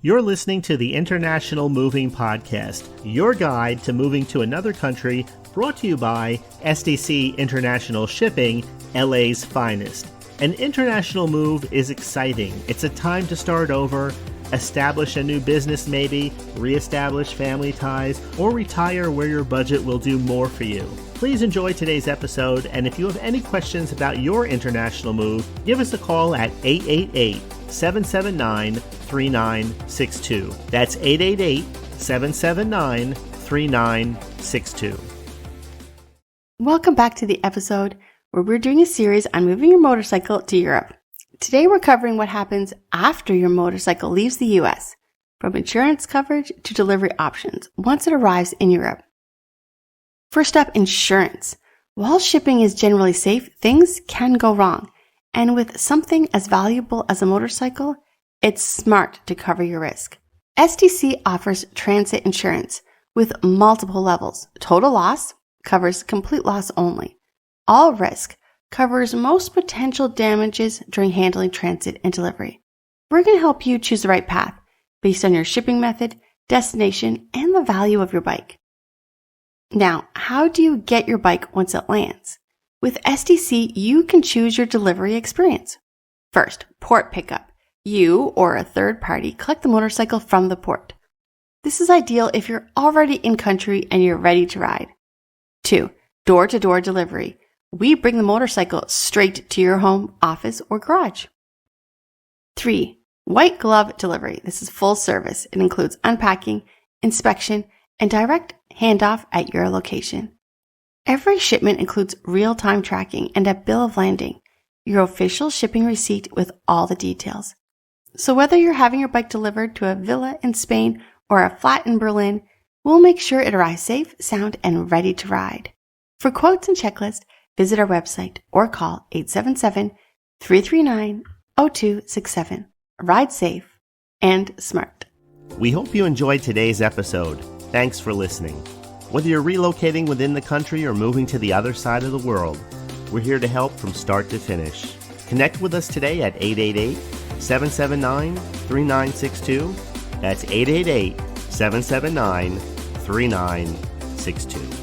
You're listening to the International Moving Podcast, your guide to moving to another country, brought to you by SDC International Shipping, LA's finest. An international move is exciting. It's a time to start over, establish a new business maybe, reestablish family ties, or retire where your budget will do more for you. Please enjoy today's episode, and if you have any questions about your international move, give us a call at 888-779-3962. That's 888-779-3962. Welcome back to the episode where we're doing a series on moving your motorcycle to Europe. Today we're covering what happens after your motorcycle leaves the US, from insurance coverage to delivery options once it arrives in Europe. First up, insurance. While shipping is generally safe, things can go wrong. And with something as valuable as a motorcycle, it's smart to cover your risk. SDC offers transit insurance with multiple levels. Total loss covers complete loss only. All risk covers most potential damages during handling transit and delivery. We're going to help you choose the right path based on your shipping method, destination, and the value of your bike. Now, how do you get your bike once it lands? With SDC, you can choose your delivery experience. First, port pickup. You or a third party collect the motorcycle from the port. This is ideal if you're already in country and you're ready to ride. 2, door-to-door delivery. We bring the motorcycle straight to your home, office, or garage. 3, white glove delivery. This is full service. It includes unpacking, inspection, and direct handoff at your location. Every shipment includes real-time tracking and a bill of landing, your official shipping receipt with all the details. So whether you're having your bike delivered to a villa in Spain or a flat in Berlin, we'll make sure it arrives safe, sound, and ready to ride. For quotes and checklists, visit our website or call 877-339-0267. Ride safe and smart. We hope you enjoyed today's episode. Thanks for listening. Whether you're relocating within the country or moving to the other side of the world, we're here to help from start to finish. Connect with us today at 888-779-3962. That's 888-779-3962.